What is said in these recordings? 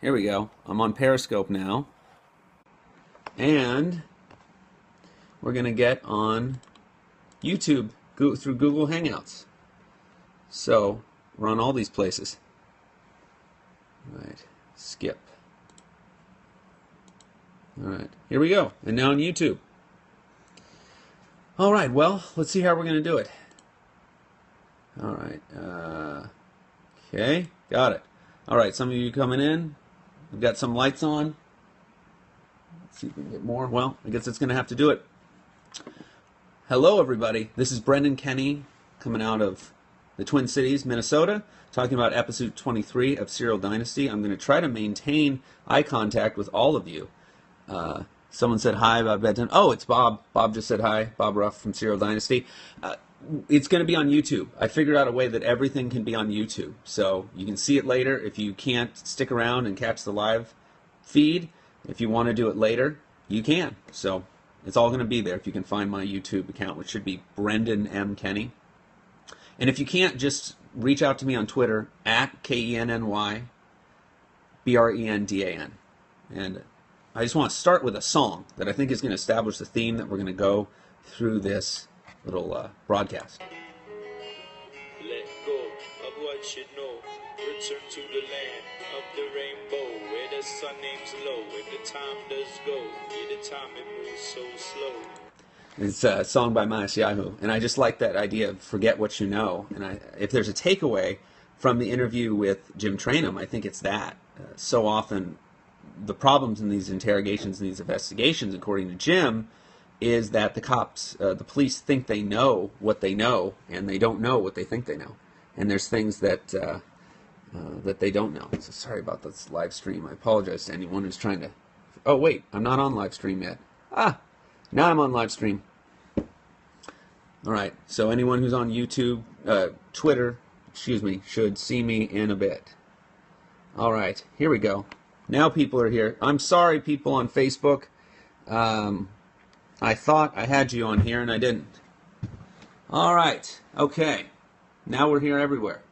Here we go. I'm on Periscope now. And we're going to get on YouTube through Google Hangouts. So, we're on all these places. Alright, skip. Alright, here we go. And now on YouTube. Alright, well, let's see how we're going to do it. Alright, okay, got it. Alright, some of you coming in. We've got some lights on. Let's see if we can get more. Well, I guess it's going to have to do it. Hello, everybody. This is Brendan Kenny coming out of the Twin Cities, Minnesota, talking about episode 23 of Serial Dynasty. I'm going to try to maintain eye contact with all of you. Someone said hi about bedtime. Oh, it's Bob. Bob just said hi. Bob Ruff from Serial Dynasty. It's going to be on YouTube. I figured out a way that everything can be on YouTube. So you can see it later. If you can't stick around and catch the live feed, if you want to do it later, you can. So it's all going to be there if you can find my YouTube account, which should be Brendan M. Kenny. And if you can't, just reach out to me on Twitter at KENNY BRENDAN. And I just want to start with a song that I think is going to establish the theme that we're going to go through this little broadcast. Let go of what you know. Return to the land of the rainbow, where the sun aims low, where the time does go, where the time it moves so slow. It's a song by Maasyahu, and I just like that idea of forget what you know. And if there's a takeaway from the interview with Jim Trainum, I think it's that. So often, the problems in these interrogations and these investigations, according to Jim, is that the cops, the police think they know what they know, and they don't know what they think they know. And there's things that that they don't know. So sorry about this live stream. I apologize to anyone who's trying to... Oh, wait, I'm not on live stream yet. Now I'm on live stream. All right, so anyone who's on YouTube, Twitter, should see me in a bit. All right, here we go. Now people are here. I'm sorry, people on Facebook. I thought I had you on here, and I didn't. All right, okay. Now we're here everywhere.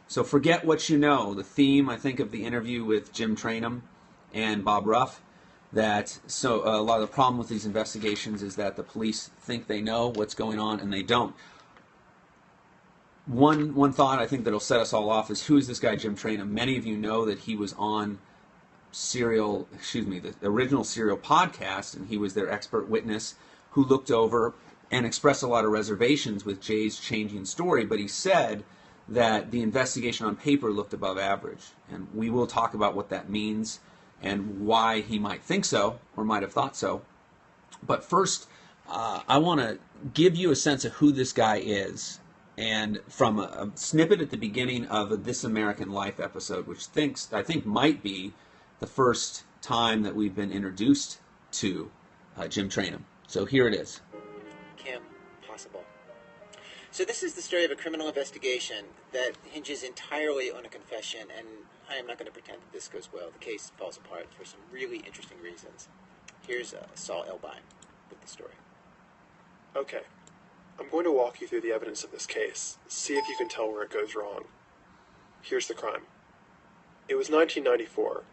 So forget what you know. The theme, I think, of the interview with Jim Trainum and Bob Ruff, that a lot of the problem with these investigations is that the police think they know what's going on, and they don't. One thought I think that'll set us all off is, who is this guy Jim Trainum? Many of you know that he was on the original Serial podcast, and he was their expert witness who looked over and expressed a lot of reservations with Jay's changing story, but he said that the investigation on paper looked above average. And we will talk about what that means and why he might think so, or might have thought so. But first, I want to give you a sense of who this guy is, and from a snippet at the beginning of a This American Life episode, which I think might be the first time that we've been introduced to Jim Trainum. So here it is. Kim, possible. So this is the story of a criminal investigation that hinges entirely on a confession, and I am not going to pretend that this goes well. The case falls apart for some really interesting reasons. Here's Saul Elbine with the story. Okay, I'm going to walk you through the evidence of this case, see if you can tell where it goes wrong. Here's the crime. It was 1994.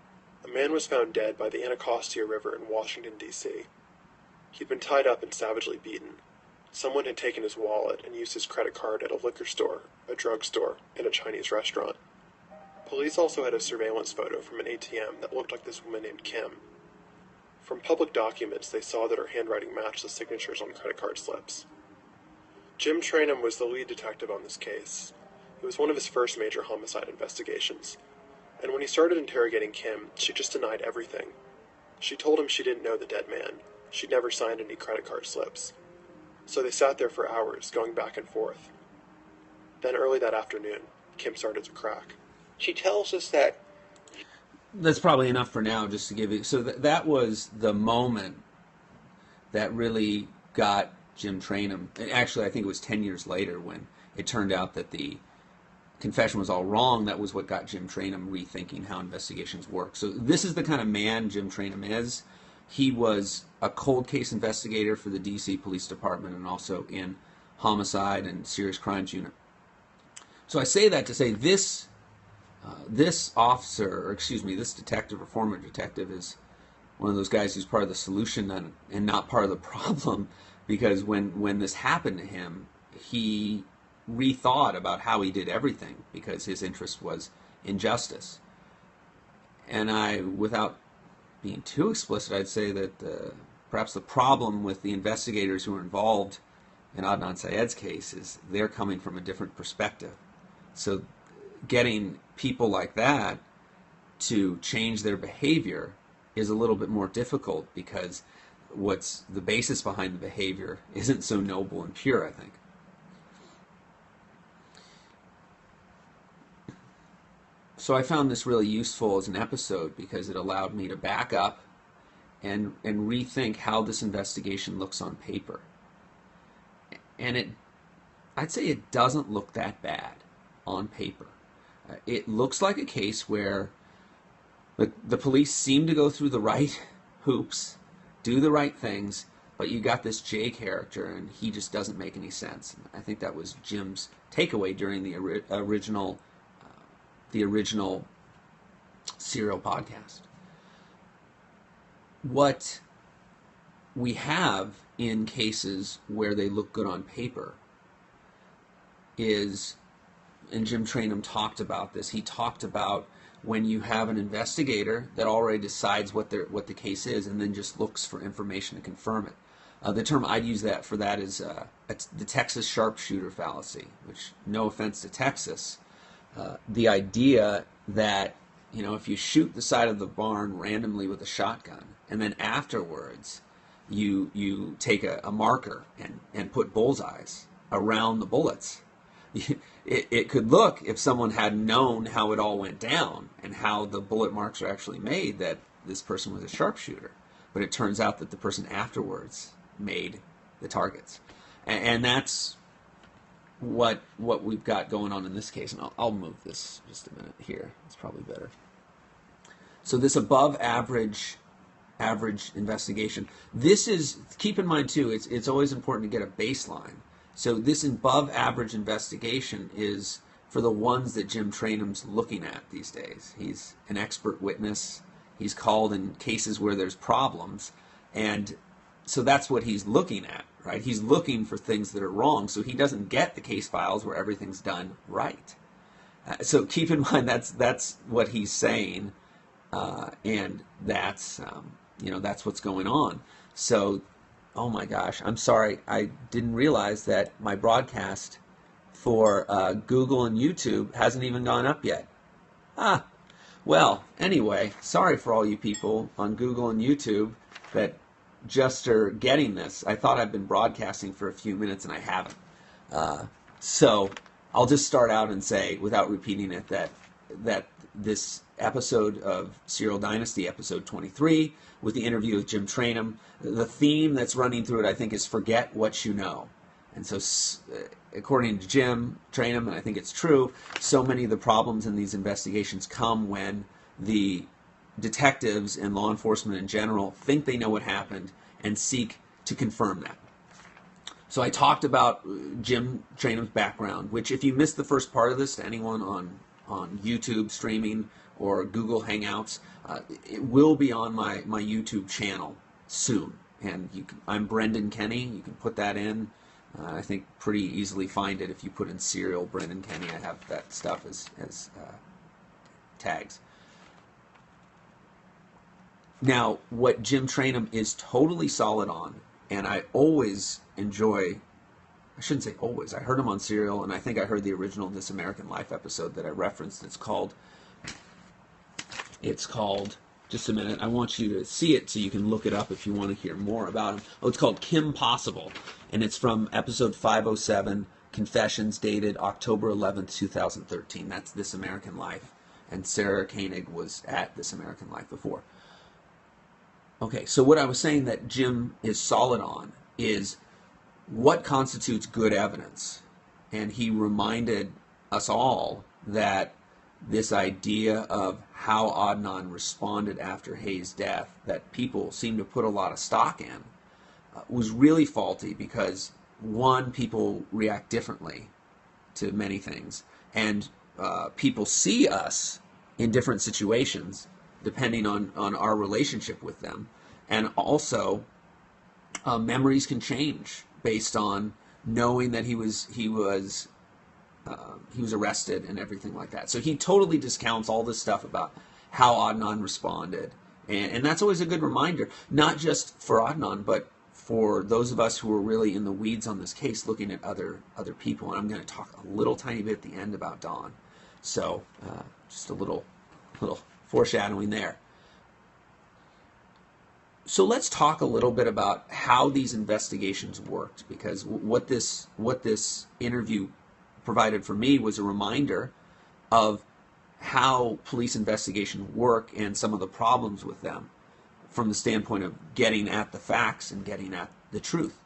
A man was found dead by the Anacostia River in Washington, D.C. He'd been tied up and savagely beaten. Someone had taken his wallet and used his credit card at a liquor store, a drugstore, and a Chinese restaurant. Police also had a surveillance photo from an ATM that looked like this woman named Kim. From public documents, they saw that her handwriting matched the signatures on credit card slips. Jim Trainum was the lead detective on this case. It was one of his first major homicide investigations. And when he started interrogating Kim, she just denied everything. She told him she didn't know the dead man. She'd never signed any credit card slips. So they sat there for hours, going back and forth. Then early that afternoon, Kim started to crack. She tells us that... That's probably enough for now, just to give you... So that was the moment that really got Jim Trainum... Actually, I think it was 10 years later when it turned out that the confession was all wrong. That was what got Jim Trainum rethinking how investigations work. So this is the kind of man Jim Trainum is. He was a cold case investigator for the D.C. Police Department and also in homicide and serious crimes unit. So I say that to say this officer, or excuse me, this detective or former detective is one of those guys who's part of the solution and not part of the problem, because when this happened to him, he rethought about how he did everything because his interest was in justice. And I, without being too explicit, I'd say that perhaps the problem with the investigators who are involved in Adnan Syed's case is they're coming from a different perspective. So getting people like that to change their behavior is a little bit more difficult because what's the basis behind the behavior isn't so noble and pure, I think. So I found this really useful as an episode because it allowed me to back up and rethink how this investigation looks on paper. And I'd say it doesn't look that bad on paper. It looks like a case where the police seem to go through the right hoops, do the right things, but you got this Jay character and he just doesn't make any sense. And I think that was Jim's takeaway during the original serial podcast. What we have in cases where they look good on paper is, and Jim Trainum talked about this, he talked about when you have an investigator that already decides what the case is and then just looks for information to confirm it. The term I'd use for that is the Texas sharpshooter fallacy, which, no offense to Texas, the idea that, if you shoot the side of the barn randomly with a shotgun and then afterwards you take a marker and put bullseyes around the bullets, it could look, if someone had known how it all went down and how the bullet marks are actually made, that this person was a sharpshooter. But it turns out that the person afterwards made the targets. And that's what we've got going on in this case. And I'll move this just a minute here. It's probably better. So this above average investigation. This is, keep in mind too, it's always important to get a baseline. So this above average investigation is for the ones that Jim Trainum's looking at these days. He's an expert witness. He's called in cases where there's problems. And so that's what he's looking at, right? He's looking for things that are wrong, so he doesn't get the case files where everything's done right. So keep in mind that's what he's saying, and that's that's what's going on. So, oh my gosh, I'm sorry, I didn't realize that my broadcast for Google and YouTube hasn't even gone up yet. Well, anyway, sorry for all you people on Google and YouTube that just are getting this. I thought I'd been broadcasting for a few minutes and I haven't. So I'll just start out and say, without repeating it, that this episode of Serial Dynasty, episode 23, with the interview with Jim Trainum, the theme that's running through it, I think, is forget what you know. And so, according to Jim Trainum, and I think it's true, so many of the problems in these investigations come when the detectives and law enforcement in general think they know what happened and seek to confirm that. So I talked about Jim Trainum's background, which, if you missed the first part of this, to anyone on YouTube streaming or Google Hangouts, it will be on my YouTube channel soon. And I'm Brendan Kenny. You can put that in. I think pretty easily find it if you put in Serial Brendan Kenny. I have that stuff as tags. Now, what Jim Trainum is totally solid on, and I always enjoy, I shouldn't say always, I heard him on Serial, and I think I heard the original This American Life episode that I referenced. It's called, just a minute, I want you to see it so you can look it up if you want to hear more about him. Oh, it's called Kim Possible, and it's from episode 507, Confessions, dated October 11th, 2013. That's This American Life, and Sarah Koenig was at This American Life before. Okay, so what I was saying that Jim is solid on is what constitutes good evidence. And he reminded us all that this idea of how Adnan responded after Hayes' death, that people seem to put a lot of stock in, was really faulty because, one, people react differently to many things, and people see us in different situations depending on our relationship with them. And also, memories can change based on knowing that he was arrested and everything like that. So he totally discounts all this stuff about how Adnan responded. And that's always a good reminder, not just for Adnan, but for those of us who are really in the weeds on this case, looking at other people. And I'm going to talk a little tiny bit at the end about Don. So just a little foreshadowing there. So let's talk a little bit about how these investigations worked, because what this interview provided for me was a reminder of how police investigations work and some of the problems with them from the standpoint of getting at the facts and getting at the truth.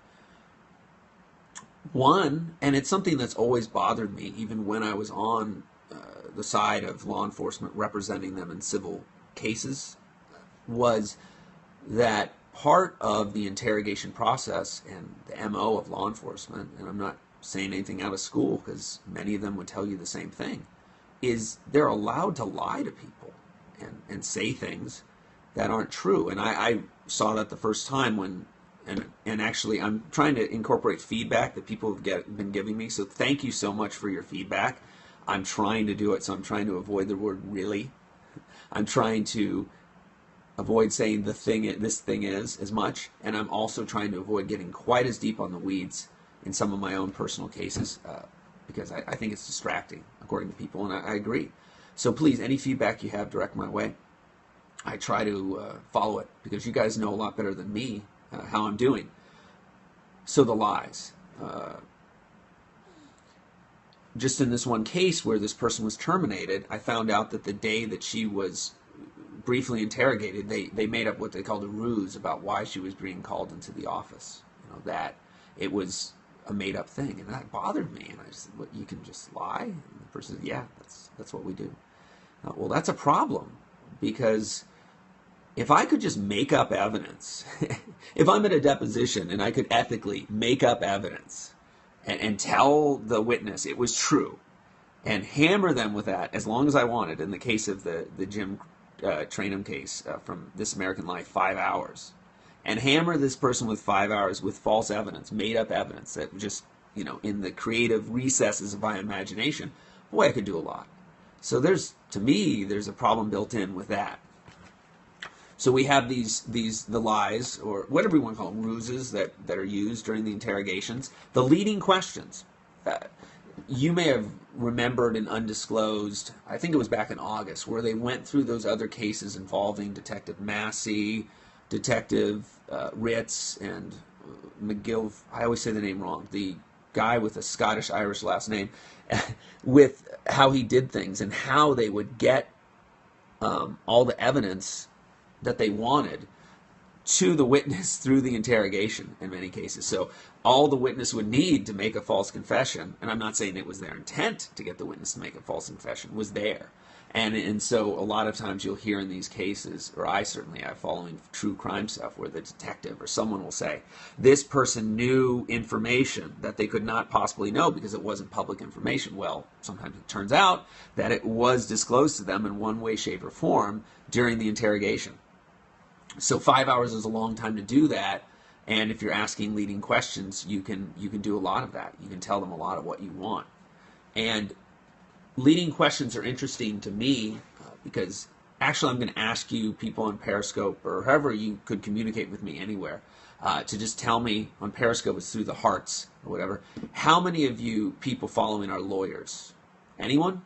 One, and it's something that's always bothered me, even when I was on the side of law enforcement representing them in civil cases, was that part of the interrogation process and the MO of law enforcement, and I'm not saying anything out of school because many of them would tell you the same thing, is they're allowed to lie to people and say things that aren't true. And I saw that the first time when, and actually I'm trying to incorporate feedback that people have been giving me, so thank you so much for your feedback. I'm trying to do it, so I'm trying to avoid the word really. I'm trying to avoid saying this thing is as much, and I'm also trying to avoid getting quite as deep on the weeds in some of my own personal cases, because I think it's distracting, according to people, and I agree. So please, any feedback you have, direct my way. I try to follow it, because you guys know a lot better than me how I'm doing. So the lies. Just in this one case where this person was terminated, I found out that the day that she was briefly interrogated, they made up what they called a ruse about why she was being called into the office. You know, that it was a made-up thing, and that bothered me. And I said, "What? You can just lie?" And the person said, "Yeah, that's what we do." Well, that's a problem, because if I could just make up evidence, if I'm at a deposition and I could ethically make up evidence and tell the witness it was true, and hammer them with that as long as I wanted, in the case of the Jim Trainum case from This American Life, 5 hours, and hammer this person with 5 hours with false evidence, made up evidence that just, you know, in the creative recesses of my imagination, boy, I could do a lot. So to me, there's a problem built in with that. So we have the lies, or whatever you want to call them, ruses that are used during the interrogations. The leading questions. You may have remembered an undisclosed, I think it was back in August, where they went through those other cases involving Detective Massey, Detective Ritz, and McGill. I always say the name wrong. The guy with a Scottish-Irish last name, with how he did things and how they would get all the evidence that they wanted to the witness through the interrogation in many cases. So all the witness would need to make a false confession, and I'm not saying it was their intent to get the witness to make a false confession, was there. And so a lot of times you'll hear in these cases, or I certainly have, following true crime stuff, where the detective or someone will say, this person knew information that they could not possibly know because it wasn't public information. Well, sometimes it turns out that it was disclosed to them in one way, shape, or form during the interrogation. So 5 hours is a long time to do that, and if you're asking leading questions, you can do a lot of that. You can tell them a lot of what you want. And leading questions are interesting to me because actually I'm going to ask you, people on Periscope, or however you could communicate with me anywhere, to just tell me, on Periscope it's through the hearts or whatever, how many of you people following are lawyers? Anyone?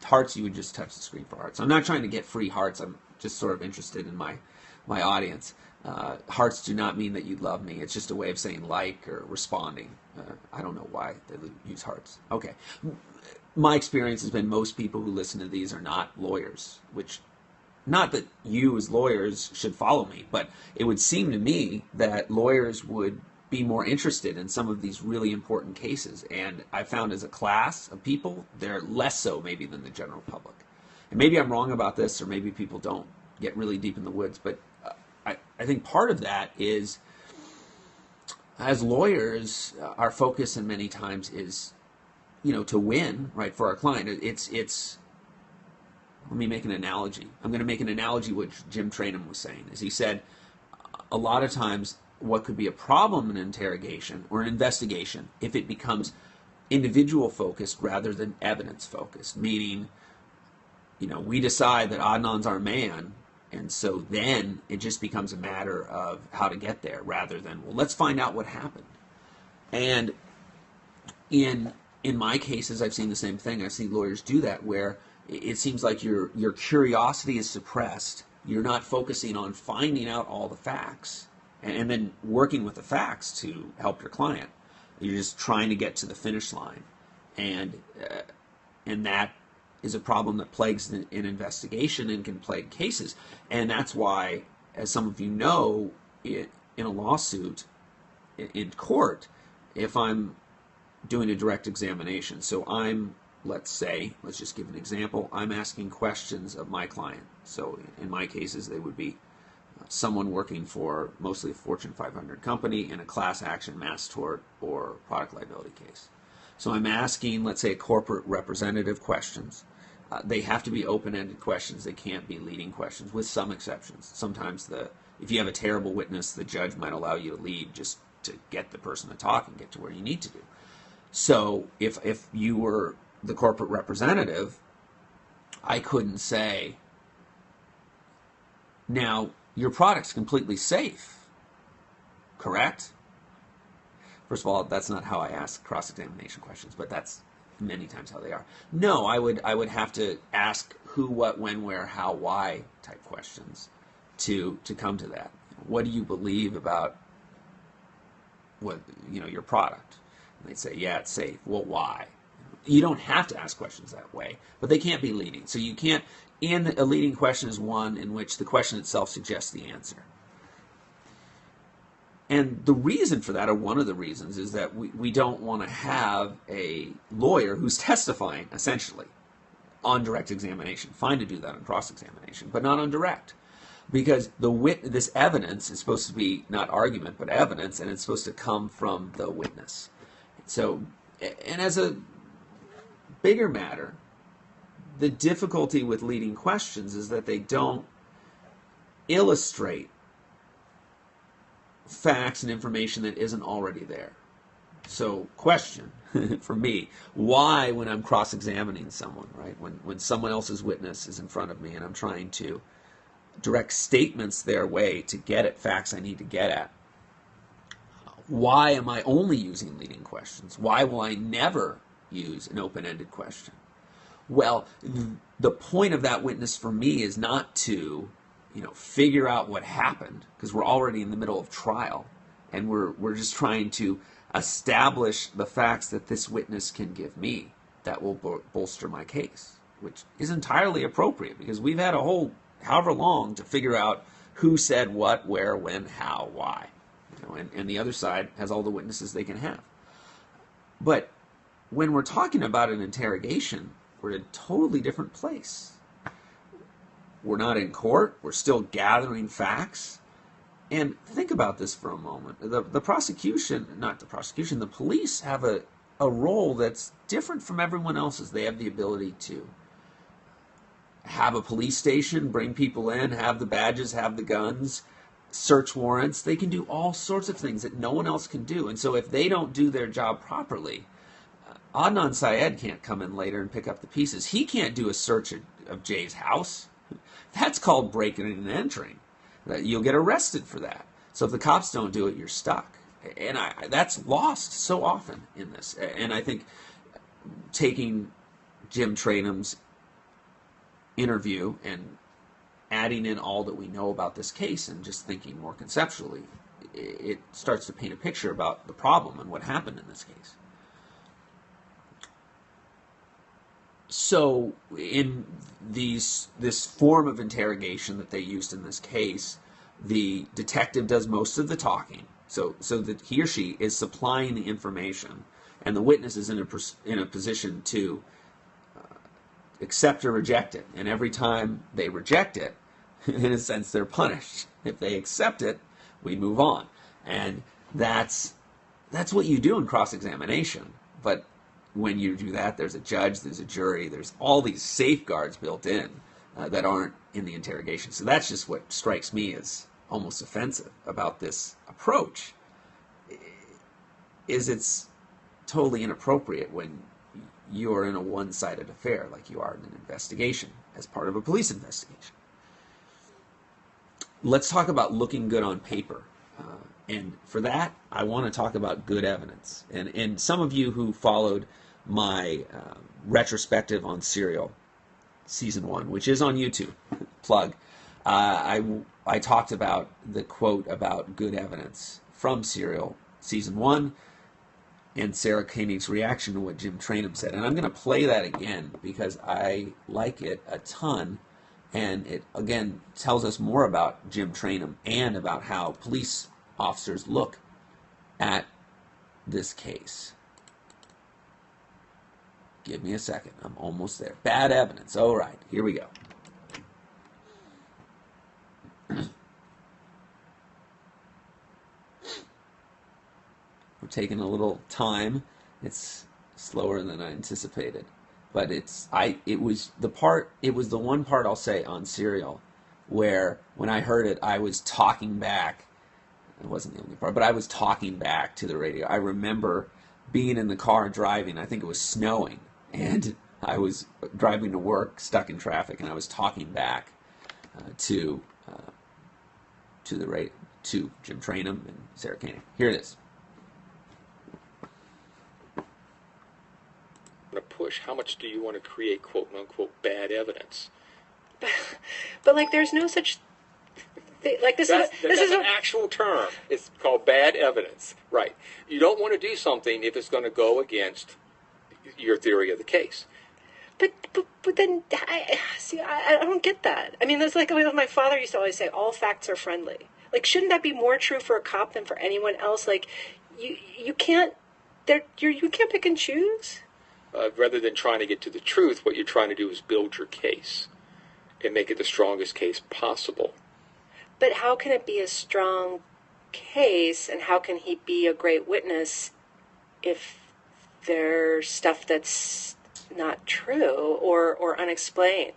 Hearts, you would just touch the screen for hearts. I'm not trying to get free hearts. I'm just sort of interested in my audience. Hearts do not mean that you love me. It's just a way of saying like or responding. I don't know why they use hearts. Okay. My experience has been most people who listen to these are not lawyers, which, not that you as lawyers should follow me, but it would seem to me that lawyers would be more interested in some of these really important cases. And I found as a class of people, they're less so maybe than the general public. And maybe I'm wrong about this, or maybe people don't get really deep in the woods, but I think part of that is, as lawyers, our focus in many times is to win, right, for our client. Let me make an analogy. I'm going to make an analogy which Jim Trainum was saying, is he said a lot of times what could be a problem in an interrogation or an investigation if it becomes individual focused rather than evidence focused, meaning, we decide that Adnan's our man, and so then it just becomes a matter of how to get there rather than, well, let's find out what happened. And in my cases, I've seen the same thing. I've seen lawyers do that where it seems like your curiosity is suppressed. You're not focusing on finding out all the facts and then working with the facts to help your client. You're just trying to get to the finish line, and that is a problem that plagues an investigation and can plague cases. And that's why, as some of you know, in a lawsuit in court, if I'm doing a direct examination, so let's just give an example, I'm asking questions of my client. So in my cases, they would be someone working for mostly a Fortune 500 company in a class action mass tort or product liability case. So I'm asking, let's say, corporate representative questions. They have to be open-ended questions. They can't be leading questions, with some exceptions. Sometimes if you have a terrible witness, the judge might allow you to lead just to get the person to talk and get to where you need to do. So if you were the corporate representative, I couldn't say, now, your product's completely safe, correct? First of all, that's not how I ask cross-examination questions, but that's many times how they are. No, I would have to ask who, what, when, where, how, why type questions to come to that. What do you believe about your product? And they'd say, yeah, it's safe. Well, why? You don't have to ask questions that way, but they can't be leading. So you can't, and a leading question is one in which the question itself suggests the answer. And the reason for that, or one of the reasons, is that we don't want to have a lawyer who's testifying, essentially, on direct examination. Fine to do that on cross-examination, but not on direct. Because this evidence is supposed to be not argument, but evidence, and it's supposed to come from the witness. So, and as a bigger matter, the difficulty with leading questions is that they don't illustrate facts and information that isn't already there. So, question for me, why, when I'm cross-examining someone, right, when someone else's witness is in front of me and I'm trying to direct statements their way to get at facts I need to get at, why am I only using leading questions? Why will I never use an open-ended question? Well, the point of that witness for me is not to, figure out what happened, because we're already in the middle of trial, and we're just trying to establish the facts that this witness can give me that will bolster my case, which is entirely appropriate, because we've had a whole however long to figure out who said what, where, when, how, why. And the other side has all the witnesses they can have. But when we're talking about an interrogation, we're in a totally different place. We're not in court. We're still gathering facts. And think about this for a moment. The police have a role that's different from everyone else's. They have the ability to have a police station, bring people in, have the badges, have the guns, search warrants. They can do all sorts of things that no one else can do. And so if they don't do their job properly, Adnan Syed can't come in later and pick up the pieces. He can't do a search of Jay's house. That's called breaking and entering. You'll get arrested for that. So if the cops don't do it, you're stuck. And that's lost so often in this. And I think taking Jim Trainum's interview and adding in all that we know about this case and just thinking more conceptually, it starts to paint a picture about the problem and what happened in this case. So in this form of interrogation that they used in this case, the detective does most of the talking, so that he or she is supplying the information, and the witness is in a position to accept or reject it. And every time they reject it, in a sense, they're punished. If they accept it, we move on. And that's what you do in cross-examination. But when you do that, there's a judge, there's a jury, there's all these safeguards built in that aren't in the interrogation. So that's just what strikes me as almost offensive about this approach, is it's totally inappropriate when you're in a one-sided affair like you are in an investigation as part of a police investigation. Let's talk about looking good on paper. And for that, I want to talk about good evidence. And some of you who followed my retrospective on Serial Season 1, which is on YouTube, plug, I talked about the quote about good evidence from Serial Season 1 and Sarah Koenig's reaction to what Jim Trainum said. And I'm going to play that again because I like it a ton. And it, again, tells us more about Jim Trainum and about how police officers look at this case. Give me a second. I'm almost there. Bad evidence. All right. Here we go. We're taking a little time. It's slower than I anticipated. But it was the one part I'll say on Serial where when I heard it, I was talking back. It wasn't the only part, but I was talking back to the radio. I remember being in the car driving. I think it was snowing, and I was driving to work, stuck in traffic, and I was talking back to the radio, to Jim Trainum and Sarah Koenig. Here it is. To push, how much do you want to create quote unquote bad evidence? But like, there's no such thing. Like this That's is an actual term. It's called bad evidence, right? You don't want to do something if it's going to go against your theory of the case. But then I don't get that. I mean, that's like my father used to always say, all facts are friendly. Like, shouldn't that be more true for a cop than for anyone else? Like, you can't pick and choose. Rather than trying to get to the truth, what you're trying to do is build your case and make it the strongest case possible. But how can it be a strong case, and how can he be a great witness if there's stuff that's not true or unexplained?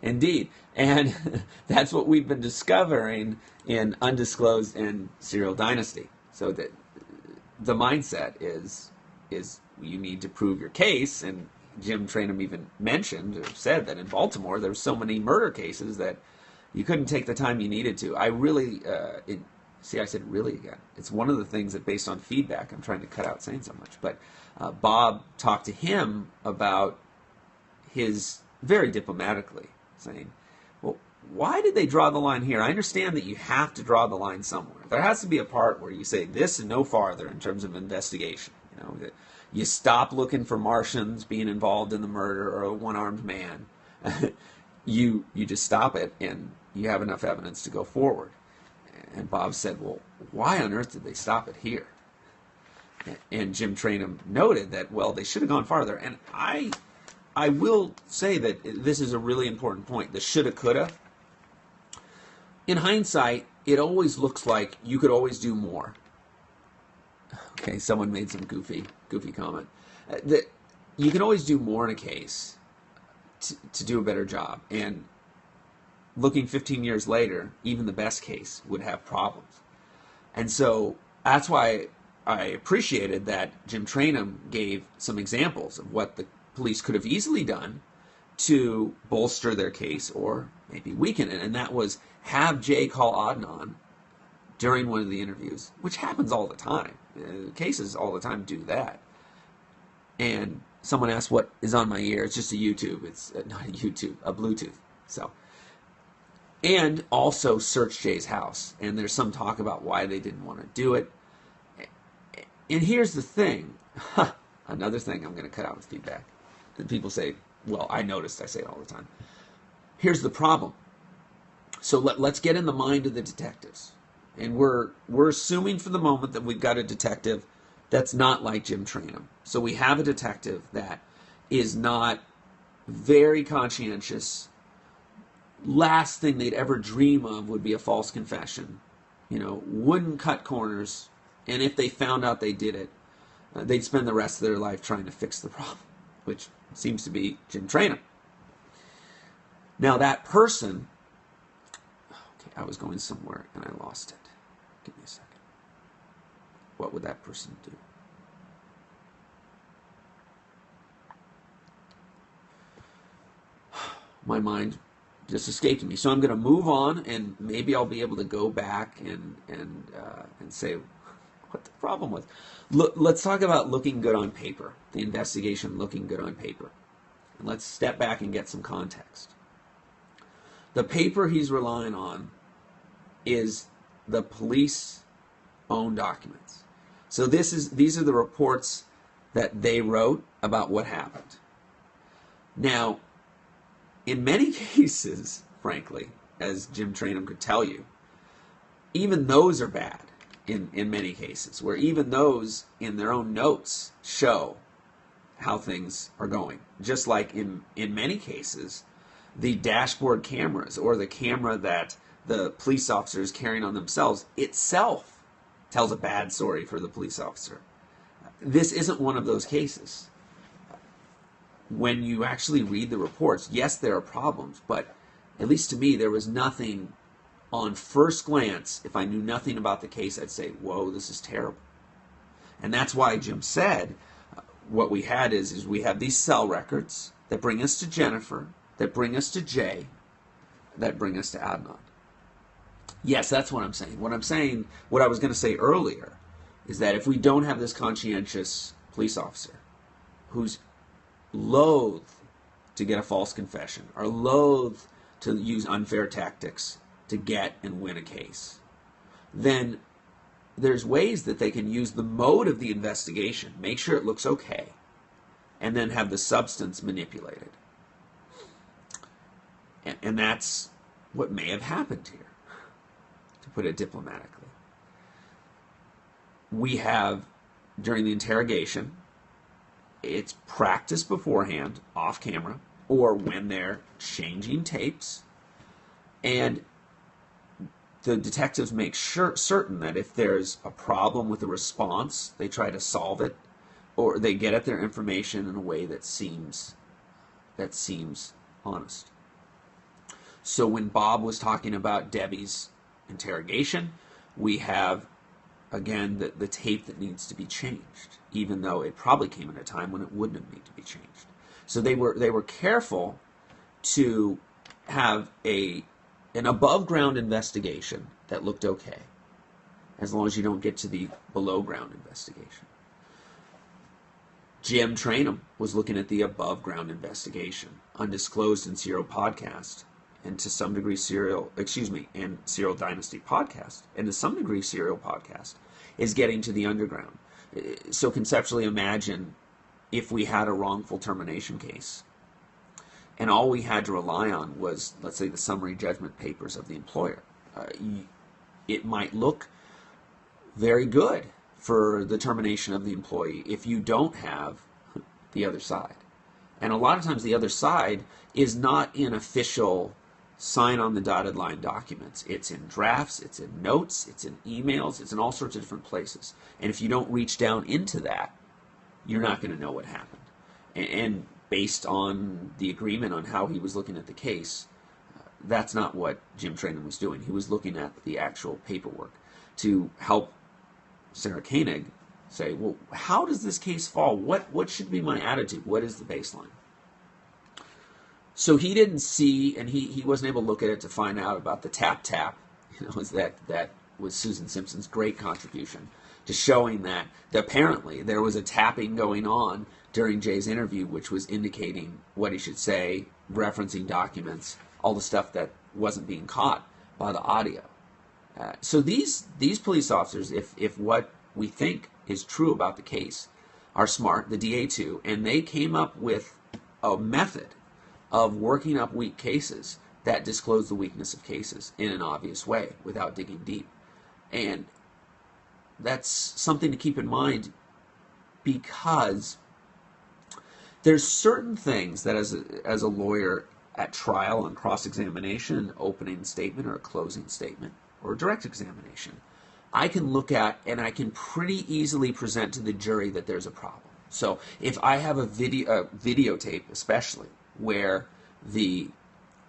Indeed. And that's what we've been discovering in Undisclosed and Serial Dynasty. So that the mindset is you need to prove your case, and Jim Trainum even mentioned or said that in Baltimore there were so many murder cases that you couldn't take the time you needed to. I really, I said really again. It's one of the things that, based on feedback, I'm trying to cut out saying so much, but Bob talked to him about his, very diplomatically, saying, well, why did they draw the line here? I understand that you have to draw the line somewhere. There has to be a part where you say this and no farther in terms of investigation. You know, that you stop looking for Martians being involved in the murder or a one-armed man. you just stop it, and you have enough evidence to go forward. And Bob said, well, why on earth did they stop it here? And Jim Trainum noted that, well, they should have gone farther. And I will say that this is a really important point. The shoulda, coulda. In hindsight, it always looks like you could always do more. Okay, someone made some goofy comment. That you can always do more in a case to do a better job. And looking 15 years later, even the best case would have problems. And so that's why I appreciated that Jim Trainum gave some examples of what the police could have easily done to bolster their case or maybe weaken it. And that was have Jay call Adnan during one of the interviews, which happens all the time. Cases all the time do that. And someone asked what is on my ear. It's just a YouTube. It's not a YouTube, a Bluetooth. So, and also search Jay's house. And there's some talk about why they didn't want to do it. And here's the thing. Another thing I'm going to cut out with feedback. People say, well, I noticed. I say it all the time. Here's the problem. So let's get in the mind of the detectives. And we're assuming for the moment that we've got a detective that's not like Jim Trainum. So we have a detective that is not very conscientious. Last thing they'd ever dream of would be a false confession. You know, wouldn't cut corners. And if they found out they did it, they'd spend the rest of their life trying to fix the problem, which seems to be Jim Trainum. Now that person, okay, I was going somewhere and I lost it. Give me a second. What would that person do? My mind just escaped me. So I'm going to move on, and maybe I'll be able to go back and say what the problem was. Let's talk about looking good on paper, the investigation looking good on paper. And let's step back and get some context. The paper he's relying on is the police-owned documents. So these are the reports that they wrote about what happened. Now, in many cases, frankly, as Jim Trainum could tell you, even those are bad in many cases, where even those in their own notes show how things are going. Just like in many cases, the dashboard cameras or the camera that the police officer is carrying on themselves itself tells a bad story for the police officer. This isn't one of those cases. When you actually read the reports, yes, there are problems, but at least to me, there was nothing on first glance. If I knew nothing about the case, I'd say, whoa, this is terrible. And that's why Jim said what we had is we have these cell records that bring us to Jennifer, that bring us to Jay, that bring us to Adnan. Yes, that's what I'm saying. What I was going to say earlier, is that if we don't have this conscientious police officer who's loath to get a false confession, or loath to use unfair tactics to get and win a case, then there's ways that they can use the mode of the investigation, make sure it looks okay, and then have the substance manipulated. And that's what may have happened here, to put it diplomatically. We have, during the interrogation, it's practiced beforehand, off camera, or when they're changing tapes, and the detectives make certain that if there's a problem with the response, they try to solve it, or they get at their information in a way that seems honest. So when Bob was talking about Debbie's interrogation, we have, again, the tape that needs to be changed, even though it probably came at a time when it wouldn't have needed to be changed. So they were careful to have an above-ground investigation that looked okay, as long as you don't get to the below-ground investigation. Jim Trainum was looking at the above-ground investigation, undisclosed in Serial Podcast, and to some degree Serial Dynasty Podcast, and to some degree Serial Podcast, is getting to the underground. So conceptually imagine if we had a wrongful termination case, and all we had to rely on was, let's say, the summary judgment papers of the employer. It might look very good for the termination of the employee if you don't have the other side. And a lot of times the other side is not in official sign on the dotted line documents. It's in drafts, it's in notes, it's in emails, it's in all sorts of different places. And if you don't reach down into that, you're not going to know what happened. And based on the agreement on how he was looking at the case, that's not what Jim Trainum was doing. He was looking at the actual paperwork to help Sarah Koenig say, well, how does this case fall? What should be my attitude? What is the baseline? So he didn't see, and he wasn't able to look at it to find out about the tap. That was Susan Simpson's great contribution to showing that apparently there was a tapping going on during Jay's interview, which was indicating what he should say, referencing documents, all the stuff that wasn't being caught by the audio. So these police officers, if what we think is true about the case, are smart, the DA too, and they came up with a method of working up weak cases that disclose the weakness of cases in an obvious way without digging deep. And that's something to keep in mind, because there's certain things that as a lawyer at trial and cross-examination, an opening statement or a closing statement or a direct examination, I can look at and I can pretty easily present to the jury that there's a problem. So if I have a videotape, especially, where the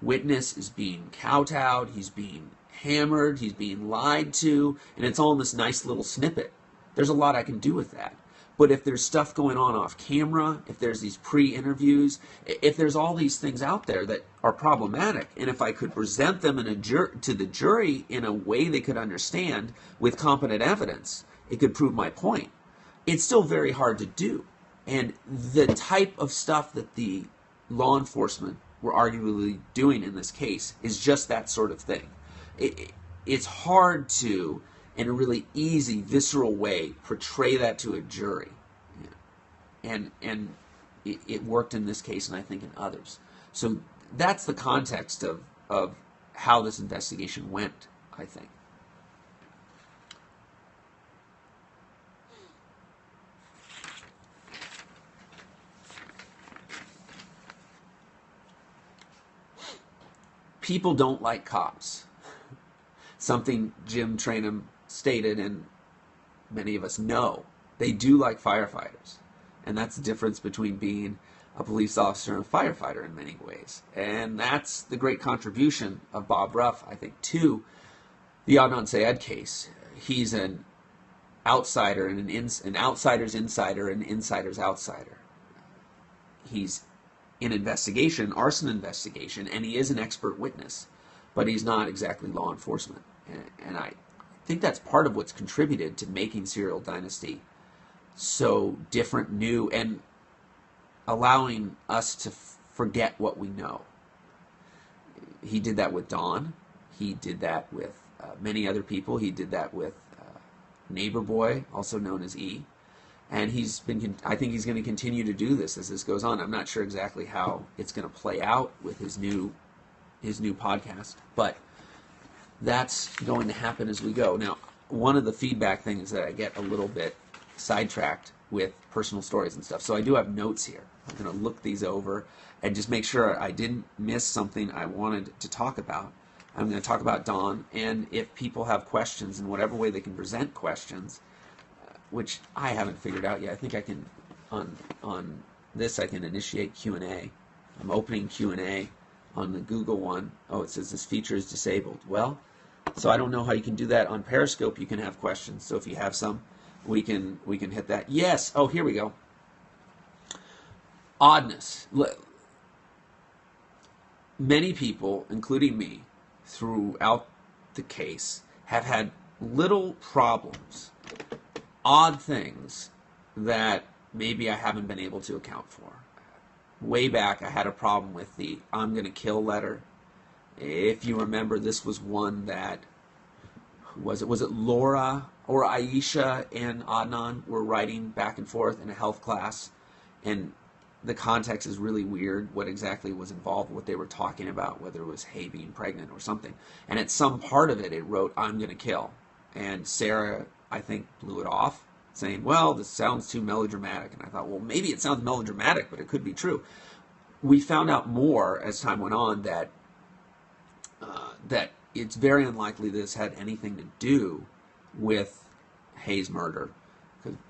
witness is being kowtowed, he's being hammered, he's being lied to, and it's all in this nice little snippet, there's a lot I can do with that. But if there's stuff going on off camera, if there's these pre-interviews, if there's all these things out there that are problematic, and if I could present them to the jury in a way they could understand with competent evidence, it could prove my point. It's still very hard to do. And the type of stuff that the law enforcement were arguably doing in this case is just that sort of thing. It's hard to, in a really easy, visceral way, portray that to a jury. And it worked in this case, and I think in others. So that's the context of how this investigation went, I think. People don't like cops. Something Jim Trainum stated, and many of us know. They do like firefighters. And that's the difference between being a police officer and a firefighter in many ways. And that's the great contribution of Bob Ruff, I think, to the Adnan Syed case. He's an outsider and an outsider's insider and an insider's outsider. He's in investigation, arson investigation, and he is an expert witness, but he's not exactly law enforcement. And I think that's part of what's contributed to making Serial Dynasty so different, new, and allowing us to forget what we know. He did that with Dawn. He did that with many other people. He did that with Neighbor Boy, also known as E. And I think he's going to continue to do this as this goes on. I'm not sure exactly how it's going to play out with his new podcast, but that's going to happen as we go. Now, one of the feedback things that I get a little bit sidetracked with personal stories and stuff. So I do have notes here. I'm going to look these over and just make sure I didn't miss something I wanted to talk about. I'm going to talk about Dawn, and if people have questions in whatever way they can present questions, which I haven't figured out yet. I think I can, on this, I can initiate Q&A. I'm opening Q&A on the Google one. Oh, it says this feature is disabled. Well, so I don't know how you can do that. On Periscope, you can have questions. So if you have some, we can hit that. Yes. Oh, here we go. Oddness. Many people, including me, throughout the case, have had little problems, odd things that maybe I haven't been able to account for. Way back, I had a problem with the "I'm going to kill" letter. If you remember, this was one that, was it Laura or Aisha and Adnan were writing back and forth in a health class, and the context is really weird, what exactly was involved, what they were talking about, whether it was Hay being pregnant or something. And at some part of it, it wrote, "I'm going to kill." And Sarah, I think, blew it off, saying, well, this sounds too melodramatic. And I thought, well, maybe it sounds melodramatic, but it could be true. We found out more as time went on that that it's very unlikely this had anything to do with Hay's murder,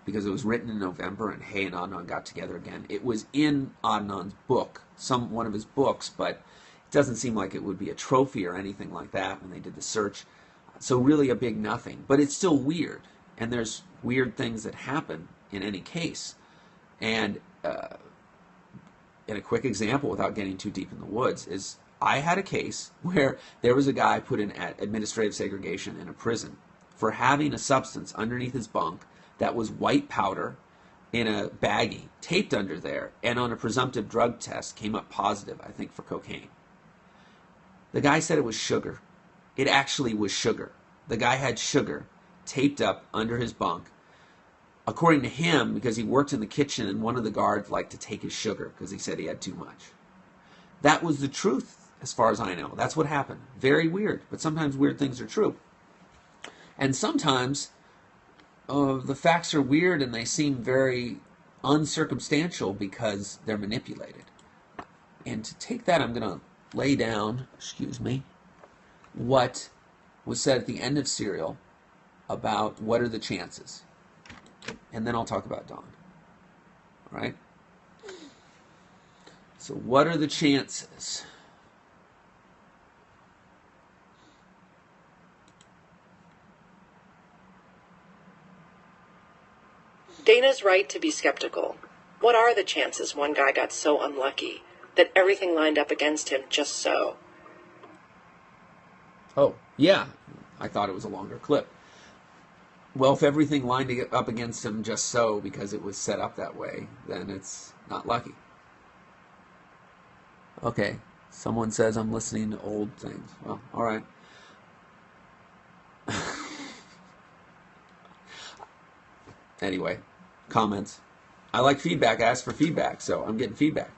because it was written in November and Hay and Adnan got together again. It was in Adnan's book, one of his books, but it doesn't seem like it would be a trophy or anything like that when they did the search. So really a big nothing, but it's still weird, and there's weird things that happen in any case. And in a quick example, without getting too deep in the woods, is I had a case where there was a guy put in at administrative segregation in a prison for having a substance underneath his bunk that was white powder in a baggie taped under there, and on a presumptive drug test came up positive, I think, for cocaine. The guy said it was sugar. It actually was sugar. The guy had sugar taped up under his bunk, according to him, because he worked in the kitchen and one of the guards liked to take his sugar because he said he had too much. That was the truth, as far as I know. That's what happened. Very weird, but sometimes weird things are true. And sometimes the facts are weird and they seem very uncircumstantial because they're manipulated. And to take that, I'm going to lay down, what was said at the end of Serial about what are the chances. And then I'll talk about Don. All right? So what are the chances? Dana's right to be skeptical. What are the chances one guy got so unlucky that everything lined up against him just so? Oh, yeah. I thought it was a longer clip. Well, if everything lined up against him just so because it was set up that way, then it's not lucky. Okay. Someone says I'm listening to old things. Well, all right. Anyway, comments. I like feedback. I asked for feedback, so I'm getting feedback.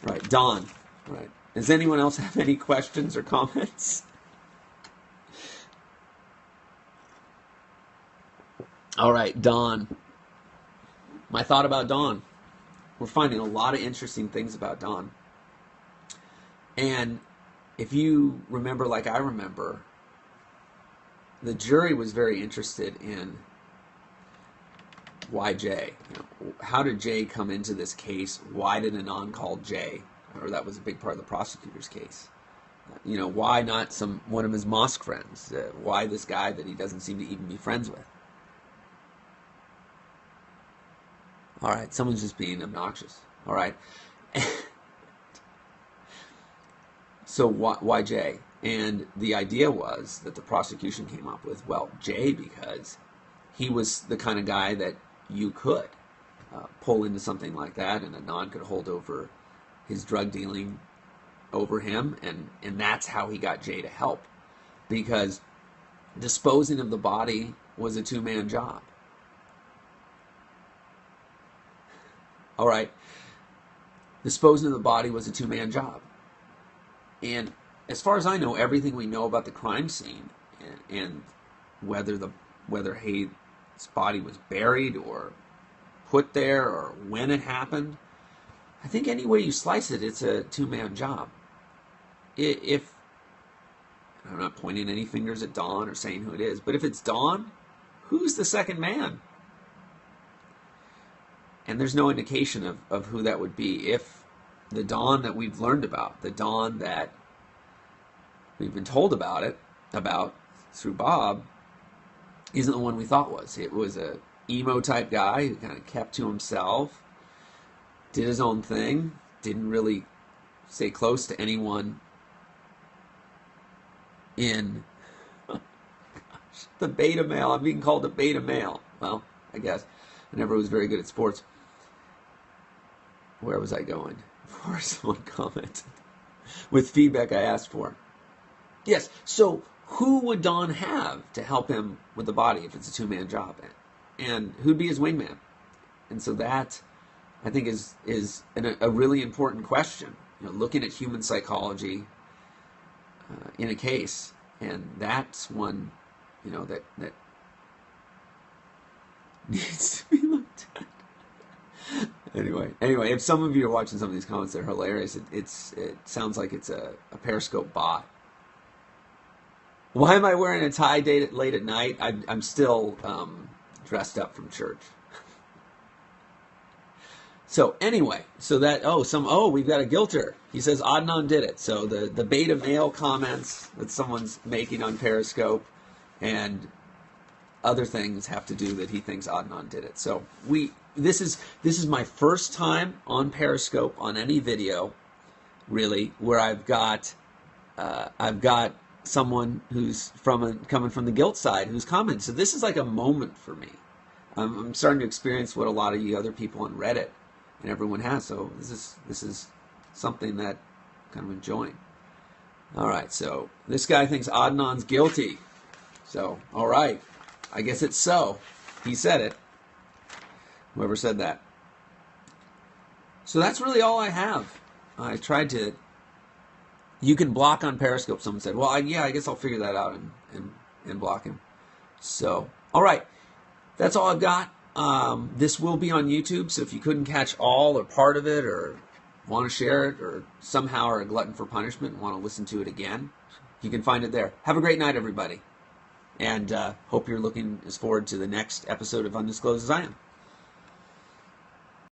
Right, Don. Right. Does anyone else have any questions or comments? All right, Don. My thought about Don. We're finding a lot of interesting things about Don. And if you remember, like I remember, the jury was very interested in why Jay. How did Jay come into this case? Why did Adnan call Jay? Or that was a big part of the prosecutor's case. Why not one of his mosque friends? Why this guy that he doesn't seem to even be friends with? All right, someone's just being obnoxious. All right. So why Jay? And the idea was that the prosecution came up with, well, Jay, because he was the kind of guy that you could pull into something like that, and Adnan could hold over his drug dealing over him, and that's how he got Jay to help. Because disposing of the body was a two-man job. All right. Disposing of the body was a two-man job. And as far as I know, everything we know about the crime scene and whether Hayes' body was buried or put there or when it happened, I think any way you slice it, it's a two-man job. If I'm not pointing any fingers at Don or saying who it is, but if it's Don, who's the second man? And there's no indication of who that would be. If the Don that we've learned about, the Don that we've been told about through Bob, isn't the one we thought was. It was a emo type guy who kind of kept to himself, did his own thing, didn't really stay close to anyone in the beta male. I'm being called a beta male. Well, I guess. I never was very good at sports. Where was I going? Before someone commented. With feedback I asked for. Yes, so who would Don have to help him with the body if it's a two-man job? And who'd be his wingman? And so that, I think, is a really important question. Looking at human psychology in a case, and that's one, that needs to be looked at. Anyway, if some of you are watching some of these comments, they're hilarious. It sounds like it's a Periscope bot. Why am I wearing a tie late at night? I'm still dressed up from church. So anyway, we've got a guilter. He says Adnan did it. So the beta male comments that someone's making on Periscope and other things have to do that he thinks Adnan did it. So this is my first time on Periscope on any video, really, where I've got someone who's coming from the guilt side who's commented. So this is like a moment for me. I'm starting to experience what a lot of you other people on Reddit and everyone has. So this is something that I'm kind of enjoying. All right, so this guy thinks Adnan's guilty. So, all right, I guess it's so. He said it. Whoever said that. So that's really all I have. I tried to. You can block on Periscope. Someone said, well, I guess I'll figure that out and block him. So, all right. That's all I've got. This will be on YouTube, so if you couldn't catch all or part of it or want to share it or somehow are a glutton for punishment and want to listen to it again, you can find it there. Have a great night, everybody. And hope you're looking as forward to the next episode of Undisclosed as I am.